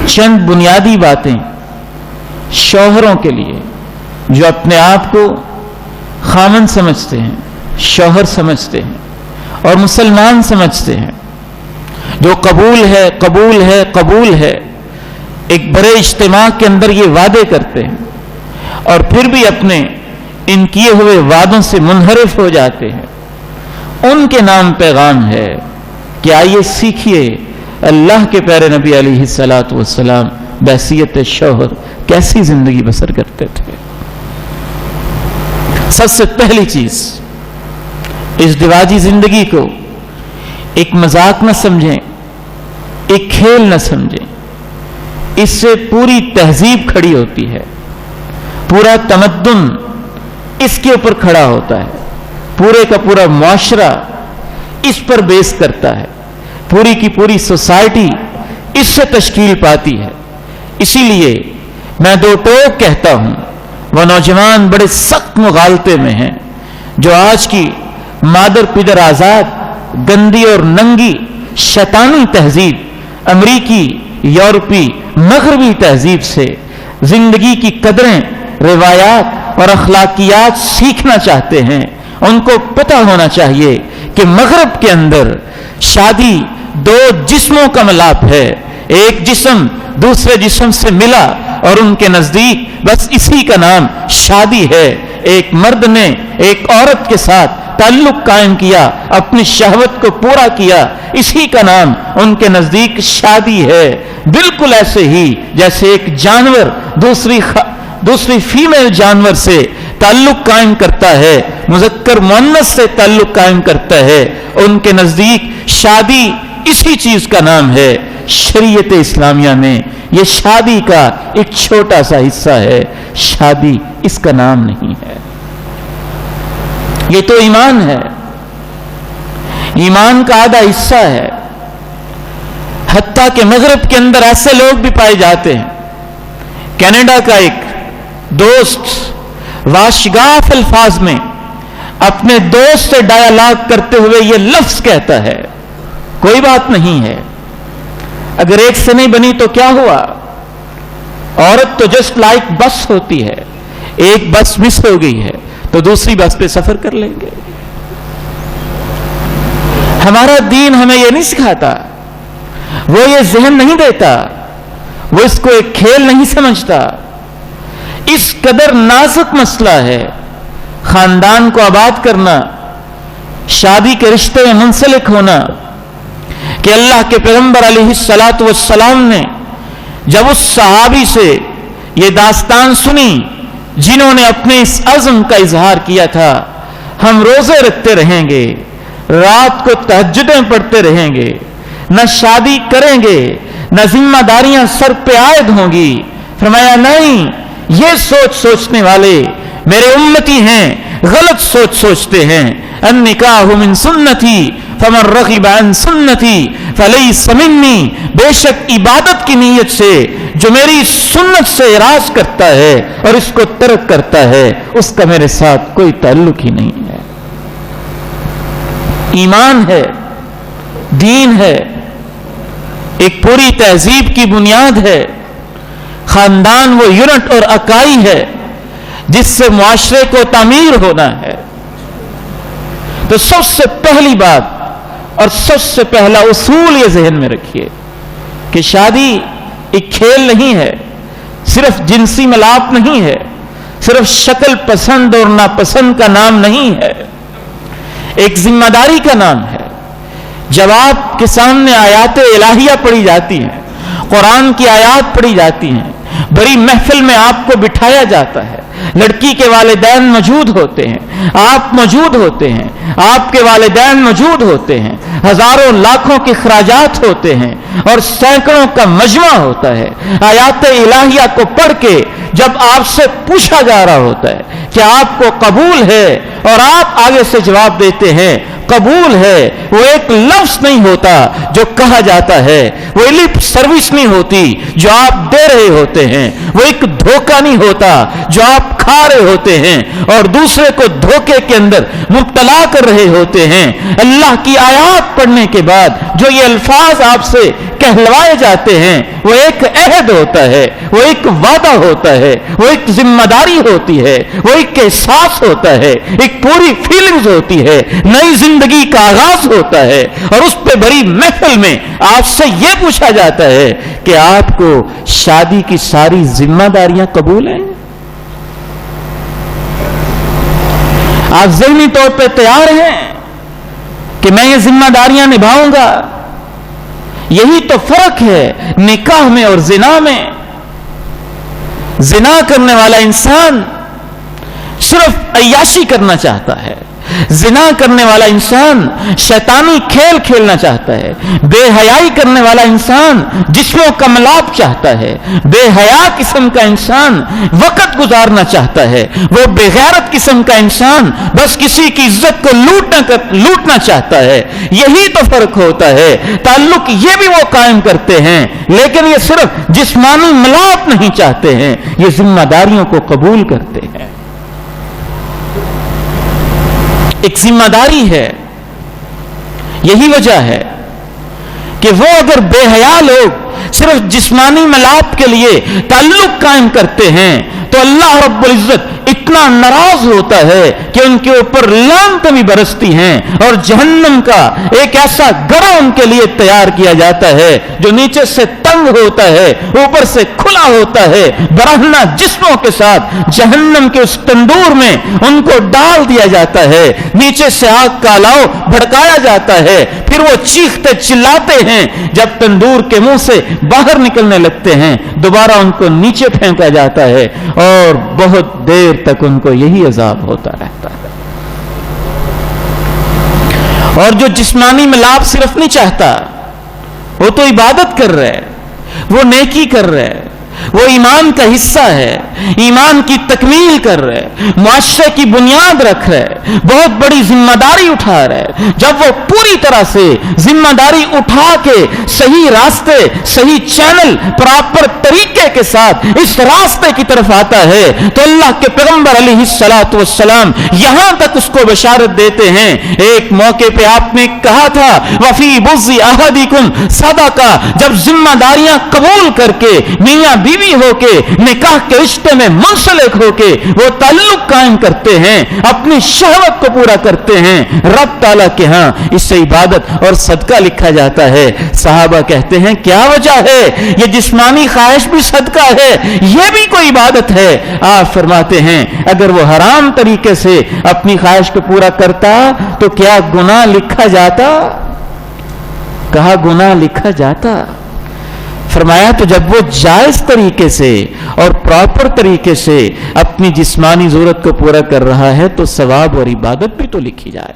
चंद बुनियादी बातें शौहरों के लिए, जो अपने आप को खामन समझते हैं, शौहर समझते हैं और मुसलमान समझते हैं, जो कबूल है कबूल है कबूल है, एक बड़े इज्तिमा के अंदर ये वादे करते हैं और फिर भी अपने इन किए हुए वादों से मुनहरिफ हो जाते हैं, उनके नाम पैगाम है कि आइए सीखिए अल्लाह के प्यारे नबी अलैहिस्सलातु वस्सलाम बहसियत शौहर कैसी जिंदगी बसर करते थे। सबसे पहली चीज, इस दिवाजी जिंदगी को एक मजाक न समझें, एक खेल न समझें, इससे पूरी तहजीब खड़ी होती है, पूरा तमद्दुन इसके ऊपर खड़ा होता है, पूरे का पूरा मुआशरा इस पर बेस करता है, पूरी की पूरी सोसाइटी इससे तश्कील पाती है। इसीलिए मैं दो टोक कहता हूं, वह नौजवान बड़े सख्त मुगालते में हैं जो आज की मादर पिदर आजाद गंदी और नंगी शैतानी तहजीब, अमरीकी यूरोपी मगरबी तहजीब से जिंदगी की कदरें, रिवायात और अखलाकियात सीखना चाहते हैं। उनको पता होना चाहिए कि मगरब के अंदर शादी दो जिस्मों का मिलाप है, एक जिस्म दूसरे जिस्म से मिला और उनके नजदीक बस इसी का नाम शादी है। एक मर्द ने एक औरत के साथ ताल्लुक कायम किया, अपनी शहवत को पूरा किया, इसी का नाम उनके नजदीक शादी है। बिल्कुल ऐसे ही जैसे एक जानवर दूसरी फीमेल जानवर से ताल्लुक कायम करता है, मुज़क्कर मुअन्नस से ताल्लुक कायम करता है, उनके नजदीक शादी इसी चीज का नाम है। शरीयत इस्लामिया में यह शादी का एक छोटा सा हिस्सा है, शादी इसका नाम नहीं है। ये तो ईमान है, ईमान का आधा हिस्सा है। हत्ता के मगरब के अंदर ऐसे लोग भी पाए जाते हैं। कनाडा का एक दोस्त वाशगाफ अल्फाज में अपने दोस्त से डायलॉग करते हुए यह लफ्ज कहता है, कोई बात नहीं है, अगर एक से नहीं बनी तो क्या हुआ, औरत तो जस्ट लाइक बस होती है, एक बस मिस हो गई है तो दूसरी बस पे सफर कर लेंगे। हमारा दीन हमें यह नहीं सिखाता, वो ये जहन नहीं देता, वो इसको एक खेल नहीं समझता। इस कदर नाजुक मसला है खानदान को आबाद करना, शादी के रिश्ते में मुंसलिक होना, कि अल्लाह के पैगंबर अलैहिस्सलातु वस्सलाम ने जब उस सहाबी से ये दास्तान सुनी जिन्होंने अपने इस अज़्म का इजहार किया था, हम रोजे रखते रहेंगे, रात को तहज्जुदें पढ़ते रहेंगे, न शादी करेंगे, न जिम्मेदारियां सर पे आयद होंगी। फरमाया नहीं, ये सोचने वाले मेरे उम्मती हैं, गलत सोचते हैं। अन्निकाहु मिन सुन्नती फमन रग़िबा अन सुन्नती फलैसा मिन्नी, बेशक इबादत की नीयत से जो मेरी सुन्नत से इराज करता है और इसको तर्क करता है, उसका मेरे साथ कोई ताल्लुक ही नहीं है। ईमान है, दीन है, एक पूरी तहजीब की बुनियाद है। खानदान वो यूनिट और इकाई है जिससे मुआशरे को तामीर होना है। तो सबसे पहली बात और सबसे पहला उसूल ये जहन में रखिए कि शादी एक खेल नहीं है, सिर्फ जिनसी मिलाप नहीं है, सिर्फ शक्ल पसंद और नापसंद का नाम नहीं है, एक जिम्मेदारी का नाम है। जब आपके सामने आयात इलाहिया पढ़ी जाती हैं, कुरान की आयात पढ़ी जाती हैं, बड़ी महफिल में आपको बिठाया जाता है, लड़की के वालिदैन मौजूद होते हैं, आप मौजूद होते हैं, आपके वालिदैन मौजूद होते हैं, हजारों लाखों के खराजात होते हैं और सैकड़ों का मजमा होता है। आयात इलाहिया को पढ़ के जब आपसे पूछा जा रहा होता है कि आपको कबूल है और आप आगे से जवाब देते हैं कबूल है, वो एक लफ्ज नहीं होता जो कहा जाता है, वो लिप सर्विस नहीं होती जो आप दे रहे होते हैं, वो एक धोखा नहीं होता जो आप बढ़ा रहे होते हैं और दूसरे को धोखे के अंदर मुब्तला कर रहे होते हैं। अल्लाह की आयत पढ़ने के बाद जो ये अल्फाज आपसे कहलवाए जाते हैं वो एक अहद होता है, वो एक वादा होता है, वो एक जिम्मेदारी होती है, वो एक एहसास होता है, एक पूरी फीलिंग्स होती है, नई जिंदगी का आगाज होता है। और उस पे बड़ी महफिल में आपसे यह पूछा जाता है कि आपको शादी की सारी जिम्मेदारियां कबूल हैं? आप ज़हनी तौर पे तैयार हैं कि मैं ये जिम्मेदारियां निभाऊंगा? यही तो फर्क है निकाह में और जिना में। जिना करने वाला इंसान सिर्फ अय्याशी करना चाहता है, जिना करने वाला इंसान शैतानी खेल खेलना चाहता है, बेहयाई करने वाला इंसान जिस्मों का मिलाप चाहता है, बेहया किस्म का इंसान वक्त गुजारना चाहता है, वो बेगैरत किस्म का इंसान बस किसी की इज्जत को लूटना चाहता है। यही तो फर्क होता है। ताल्लुक ये भी वो कायम करते हैं लेकिन ये सिर्फ जिस्मानी मिलाप नहीं चाहते हैं, ये जिम्मेदारियों को कबूल करते हैं। एक जिम्मेदारी है। यही वजह है कि वो अगर बेहया लोग सिर्फ जिस्मानी मिलाप के लिए ताल्लुक कायम करते हैं तो अल्लाह रब्बुल इज्जत इतना नाराज होता है कि उनके ऊपर लानतें भी बरसती हैं और जहन्नम का एक ऐसा गड़ा उनके लिए तैयार किया जाता है जो नीचे से तंग होता है, ऊपर से खुला होता है। बराहना जिस्मों के साथ जहन्नम के उस तंदूर में उनको डाल दिया जाता है, नीचे से आग का अलाव भड़काया जाता है, फिर वो चीखते चिल्लाते हैं। जब तंदूर के मुंह से बाहर निकलने लगते हैं दोबारा उनको नीचे फेंका जाता है और बहुत देर तक उनको यही अजाब होता रहता है। और जो जिस्मानी मिलाप सिर्फ नहीं चाहता, वो तो इबादत कर रहा है, वो नेकी कर रहा है, वो ईमान का हिस्सा है, ईमान की तकमील कर रहा है, मुआशरे की बुनियाद रख रहा है, बहुत बड़ी जिम्मेदारी उठा रहा है। जब वो पूरी तरह से जिम्मेदारी उठा के सही रास्ते, सही चैनल, प्रॉपर तरीके के साथ इस रास्ते की तरफ आता है तो अल्लाह के पैगंबर अलैहिस्सलातु वस्सलाम यहां तक उसको बशारत देते हैं। एक मौके पे आपने कहा था वफी बुज़्ज़ि अहदिकुम सदका, जब जिम्मेदारियां कबूल करके मियां बीवी होके निकाह के रिश्ते में मुंसलिक होके वो ताल्लुक कायम करते हैं, अपनी शहवत को पूरा करते हैं, रब ताला के हां इससे इबादत और सदका लिखा जाता है। सहाबा कहते हैं क्या वजह है? ये जिस्मानी ख्वाहिश भी सदका है, ये भी कोई इबादत है। आप फरमाते हैं अगर वो हराम तरीके से अपनी ख्वाहिश को पूरा करता तो क्या गुनाह लिखा जाता? कहा गुनाह लिखा जाता। फरमाया तो जब वो जायज तरीके से और प्रॉपर तरीके से अपनी जिस्मानी जरूरत को पूरा कर रहा है तो सवाब और इबादत भी तो लिखी जाए।